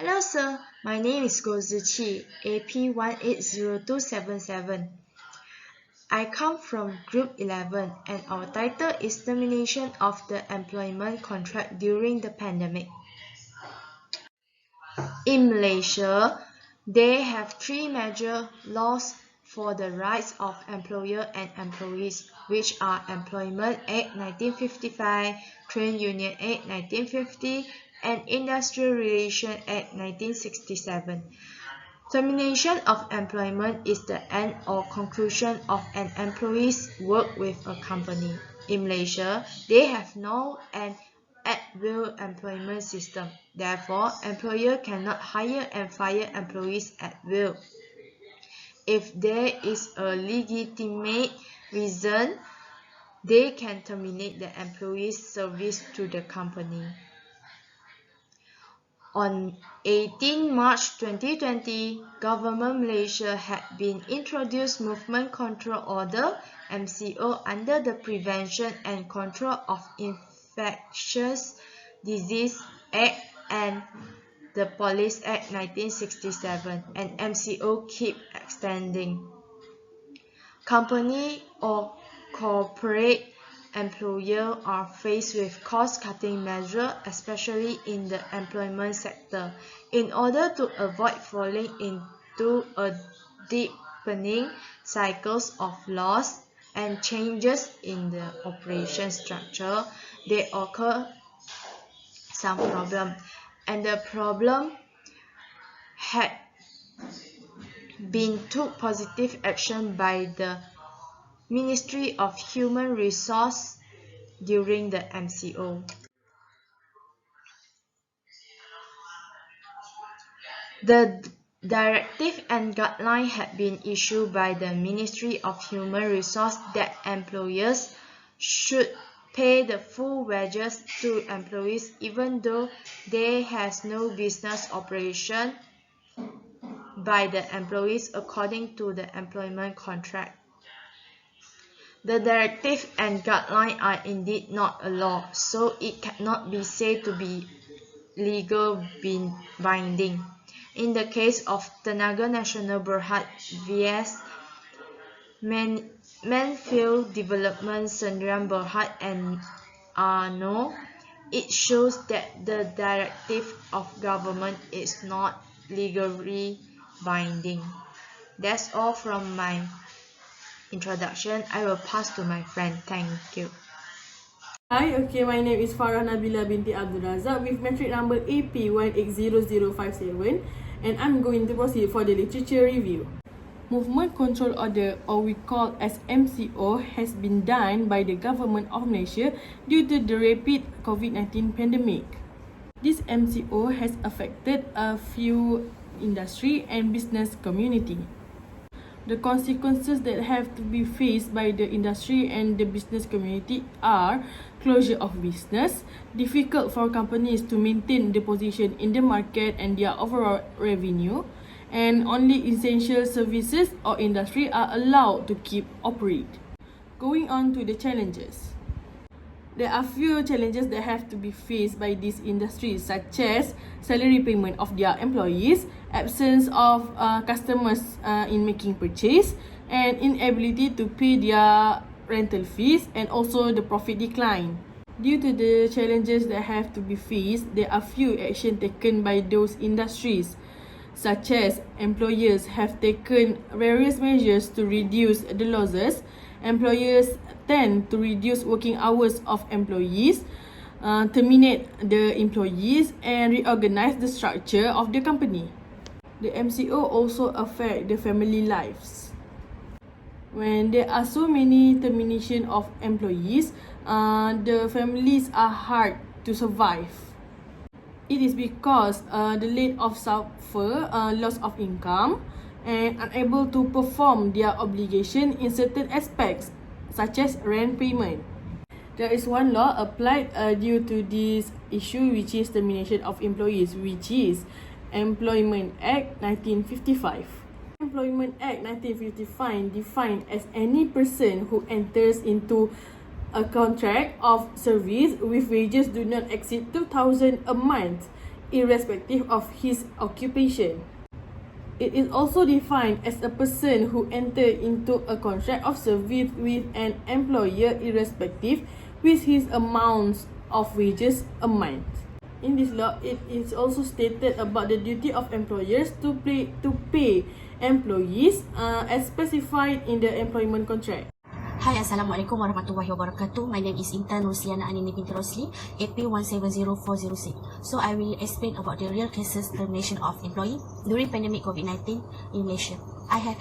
Hello sir, my name is Guo Ziqi, AP 1802777. I come from Group 11 and our title is Termination of the Employment Contract during the Pandemic. In Malaysia, they have three major laws for the rights of employer and employees, which are Employment Act 1955, Trade Union Act 1950, and Industrial Relations Act 1967. Termination of employment is the end or conclusion of an employee's work with a company. In Malaysia, they have no an at-will employment system. Therefore, employer cannot hire and fire employees at will. If there is a legitimate reason, they can terminate the employee's service to the company. On 18 March 2020, Government Malaysia had been introduced Movement Control Order (MCO) under the Prevention and Control of Infectious Disease Act and the Police Act 1967, and MCO keep extending. Company or corporate employers are faced with cost-cutting measures, especially in the employment sector. In order to avoid falling into a deepening cycles of loss and changes in the operation structure, they occur some problem, and the problem had been took positive action by the Ministry of Human Resources during the MCO. The directive and guideline had been issued by the Ministry of Human Resources that employers should pay the full wages to employees even though they has no business operation by the employees according to the employment contract. The directive and guideline are indeed not a law, so it cannot be said to be legal binding. In the case of Tenaga Nasional Berhad vs. Manfield Development Sdn Berhad and ANO, it shows that the directive of government is not legally binding. That's all from my introduction. I will pass to my friend. Thank you. Hi, my name is Farah Nabila binti Abdul Razak with metric number AP 180057, and I'm going to proceed for the literature review. Movement Control Order, or we call as MCO, has been done by the government of Malaysia due to the rapid COVID-19 pandemic. This MCO has affected a few industry and business community. The consequences that have to be faced by the industry and the business community are closure of business, difficult for companies to maintain the position in the market and their overall revenue, and only essential services or industry are allowed to keep operate. Going on to the challenges. There are few challenges that have to be faced by these industries, such as salary payment of their employees, absence of customers in making purchase, and inability to pay their rental fees, and also the profit decline. Due to the challenges that have to be faced, there are few action taken by those industries, such as employers have taken various measures to reduce the losses. Employers tend to reduce working hours of employees, terminate the employees, and reorganize the structure of the company. The MCO also affect the family lives. When there are so many termination of employees, the families are hard to survive. It is because the laid-off suffer loss of income and unable to perform their obligation in certain aspects, such as rent payment. There is one law applied due to this issue, which is termination of employees, which is Employment Act 1955. Employment Act 1955 defined as any person who enters into a contract of service with wages do not exceed 2,000 a month irrespective of his occupation. It is also defined as a person who enters into a contract of service with an employer irrespective with his amounts of wages a month. In this law, it is also stated about the duty of employers to pay employees as specified in the employment contract. Hi, Assalamualaikum warahmatullahi wabarakatuh. My name is Intan Rosliana Anini binti Rosli, AP 170406. So I will explain about the real cases termination of employee during pandemic COVID-19 in Malaysia. I have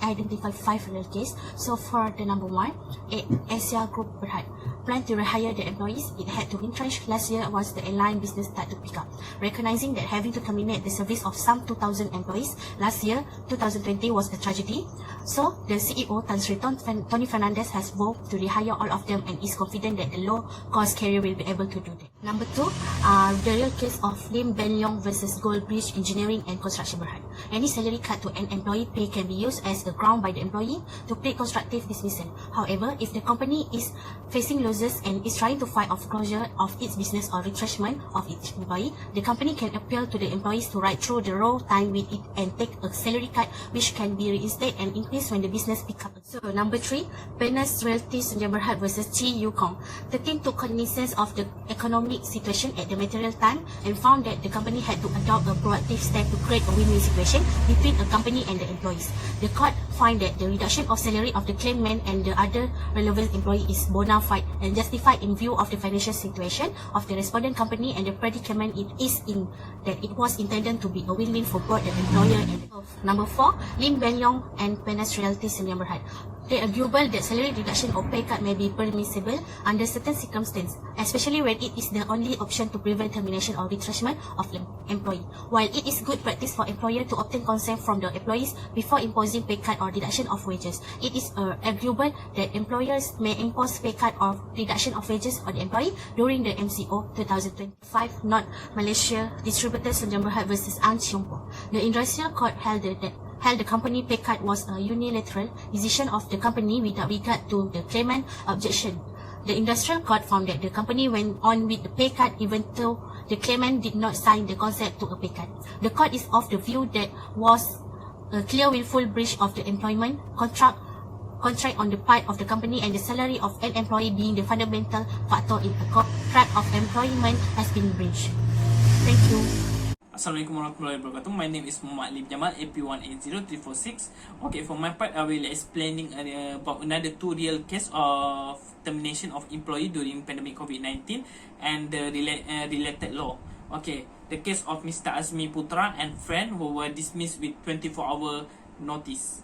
identified 5 real cases. So for the number 1, Asia Group Berhad planned to rehire the employees it had to retrench last year once the airline business started to pick up. Recognizing that having to terminate the service of some 2,000 employees last year, 2020, was a tragedy, so the CEO Tan Sri Tony Fernandez has vowed to rehire all of them and is confident that the low-cost carrier will be able to do that. Number 2, the real case of Lim Ben Yong versus Gold Bridge Engineering and Construction Berhad. Any salary cut to an employee pay can be used as a ground by the employee to plead constructive dismissal. However, if the company is facing losses and is trying to fight off closure of its business or retrenchment of its employee, the company can appeal to the employees to ride through the raw time with it and take a salary cut which can be reinstated and increased when the business picks up. So number 3, Penas Realty Sundian Berhad versus Chi Yukong. The team took cognizance of the economic situation at the material time and found that the company had to adopt a proactive step to create a win-win situation between a company and the employees. The court find that the reduction of salary of the claimant and the other relevant employee is bona fide and justified in view of the financial situation of the respondent company and the predicament it is in, that it was intended to be a win-win for both the employer and the Number 4, Lim Ben Yong and Penas Realty Sundian Berhad. They arguable that salary reduction or pay cut may be permissible under certain circumstances, especially when it is the only option to prevent termination or retrenchment of the employee. While it is good practice for employer to obtain consent from the employees before imposing pay cut or reduction of wages, it is arguable that employers may impose pay cut or reduction of wages on the employee during the MCO 2025 North Malaysia Distributor Sundian Berhad versus Ang Cheong Po. The industrial court held the company pay cut was a unilateral decision of the company without regard to the claimant objection. The industrial court found that the company went on with the pay cut even though the claimant did not sign the consent to a pay cut. The court is of the view that was a clear willful breach of the employment contract on the part of the company, and the salary of an employee being the fundamental factor in a contract of employment has been breached. Thank you. Assalamualaikum warahmatullahi wabarakatuh. My name is Muhammad Alif Jamal, AP180346. Okay, for my part, I will explaining about another 2 real case of termination of employee during pandemic COVID-19 and the related law. Okay, the case of Mr. Azmi Putra and friend who were dismissed with 24-hour notice.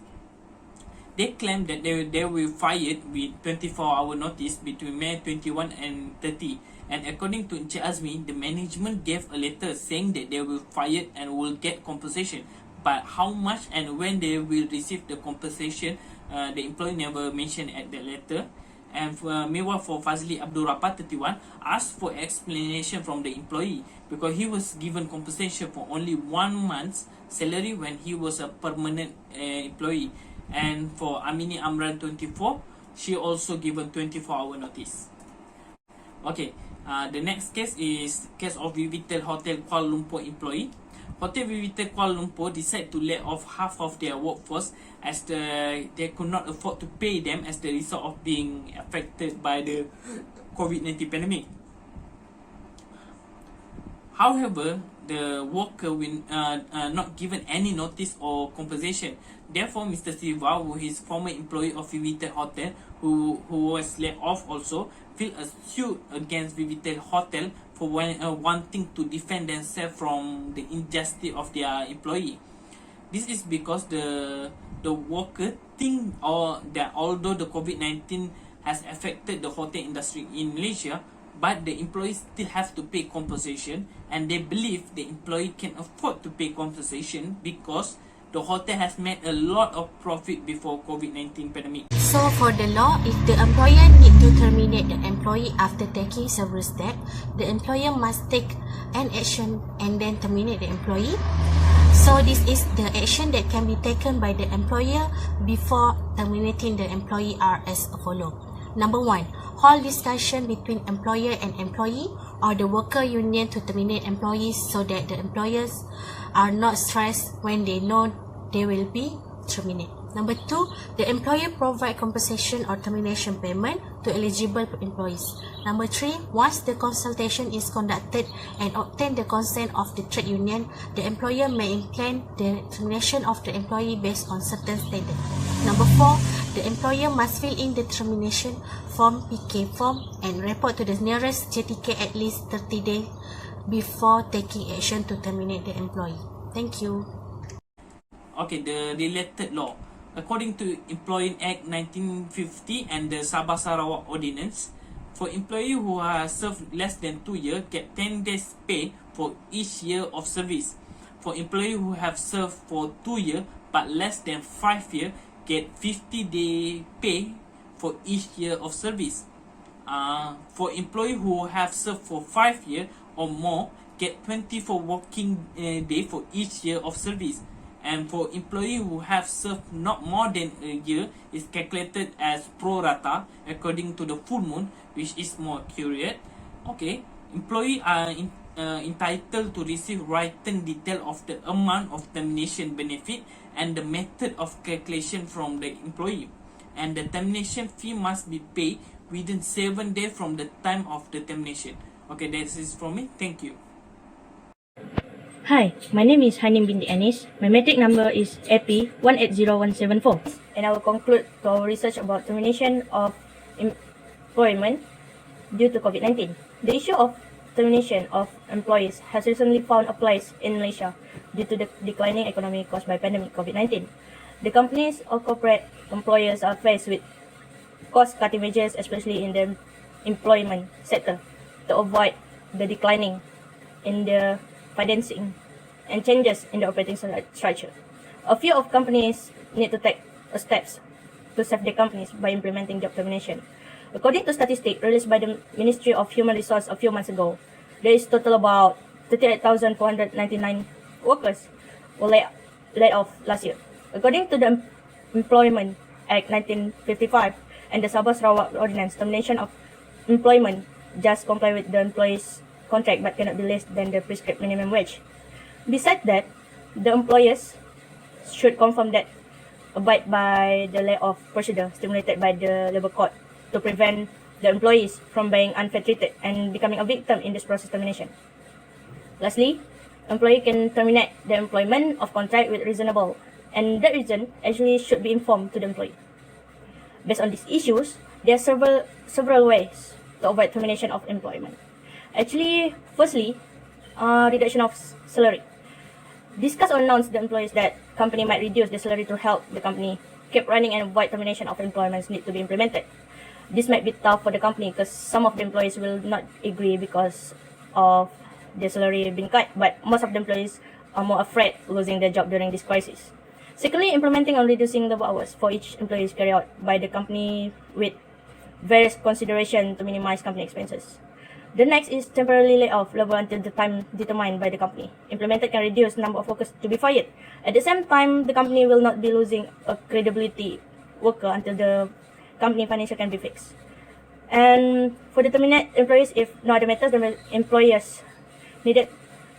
They claim that they were fired with 24-hour notice between May 21 and 30. And according to Encik Azmi, the management gave a letter saying that they will fired and will get compensation. But how much and when they will receive the compensation, the employee never mentioned at that letter. And meanwhile, for Fazli Abdul Rappa, 31, asked for explanation from the employee because he was given compensation for only 1 month's salary when he was a permanent employee. And for Amini Amran, 24, she also given 24-hour notice. Okay, the next case is case of Vivitel Hotel Kuala Lumpur employee. Hotel Vivitel Kuala Lumpur decided to lay off half of their workforce as they could not afford to pay them as the result of being affected by the COVID-19 pandemic. However, the worker will not given any notice or compensation. Therefore, Mr. Silva, who is former employee of Vivitel Hotel, who was laid off also, filed a suit against Vivitel Hotel for wanting to defend themselves from the injustice of their employee. This is because the worker think that although the COVID-19 has affected the hotel industry in Malaysia, but the employees still have to pay compensation, and they believe the employee can afford to pay compensation because the hotel has made a lot of profit before COVID-19 pandemic. So for the law, if the employer need to terminate the employee after taking several steps, the employer must take an action and then terminate the employee. So this is the action that can be taken by the employer before terminating the employee are as follow. Number 1, hold discussion between employer and employee or the worker union to terminate employees so that the employers are not stressed when they know they will be terminated. Number 2, the employer provide compensation or termination payment to eligible employees. Number 3, once the consultation is conducted and obtain the consent of the trade union, the employer may implement the termination of the employee based on certain standards. Number 4, the employer must fill in the termination form PK form and report to the nearest JTK at least 30 days before taking action to terminate the employee. Thank you. Okay, the related law. According to Employment Act 1950 and the Sabah Sarawak Ordinance, for employee who has served less than 2 years, get 10 days pay for each year of service. For employee who have served for 2 years but less than 5 years, get 50-day pay for each year of service. For employee who have served for 5 years or more, get 24 working day for each year of service. And for employee who have served not more than a year, is calculated as pro rata according to the full moon, which is more accurate. Okay, employee are entitled to receive written detail of the amount of termination benefit and the method of calculation from the employee. And the termination fee must be paid within 7 days from the time of the termination. Okay, that is from me. Thank you. Hi, my name is Hanim binti Anis. My metric number is AP 180174, and I will conclude our research about termination of employment due to COVID-19. The issue of termination of employees has recently found a place in Malaysia due to the declining economy caused by pandemic COVID-19. The companies or corporate employers are faced with cost-cutting measures, especially in the employment sector, to avoid the declining in the financing and changes in the operating structure. A few of companies need to take steps to save their companies by implementing job termination. According to statistics released by the Ministry of Human Resources a few months ago, there is total about 38,499 workers were laid off last year. According to the Employment Act 1955 and the Sabah Sarawak Ordinance, termination of employment just comply with the employee's contract but cannot be less than the prescribed minimum wage. Besides that, the employers should confirm that abide by the layoff procedure stimulated by the Labour Court to prevent the employees from being unfair treated and becoming a victim in this process termination. Lastly, employee can terminate the employment of contract with reasonable, and that reason actually should be informed to the employee. Based on these issues, there are several ways to avoid termination of employment. Actually, firstly, reduction of salary. Discuss or announce the employees that company might reduce the salary to help the company keep running and avoid termination of employments need to be implemented. This might be tough for the company because some of the employees will not agree because of the salary being cut, but most of the employees are more afraid losing their job during this crisis. Secondly, implementing and reducing the hours for each employee is carried out by the company with various consideration to minimize company expenses. The next is temporarily lay off labor until the time determined by the company. Implemented can reduce the number of workers to be fired. At the same time, the company will not be losing a credibility worker until the company financial can be fixed. And for the terminate employees, if no other matters, the employers needed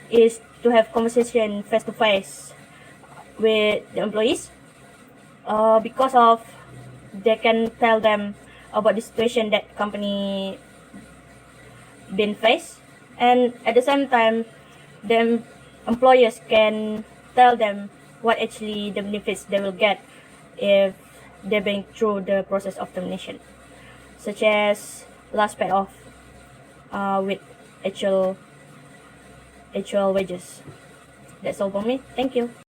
is to have conversation face to face with the employees because of they can tell them about the situation that company been faced, and at the same time the employers can tell them what actually the benefits they will get if they're going through the process of termination, such as last pay off with actual wages. That's all for me. Thank you.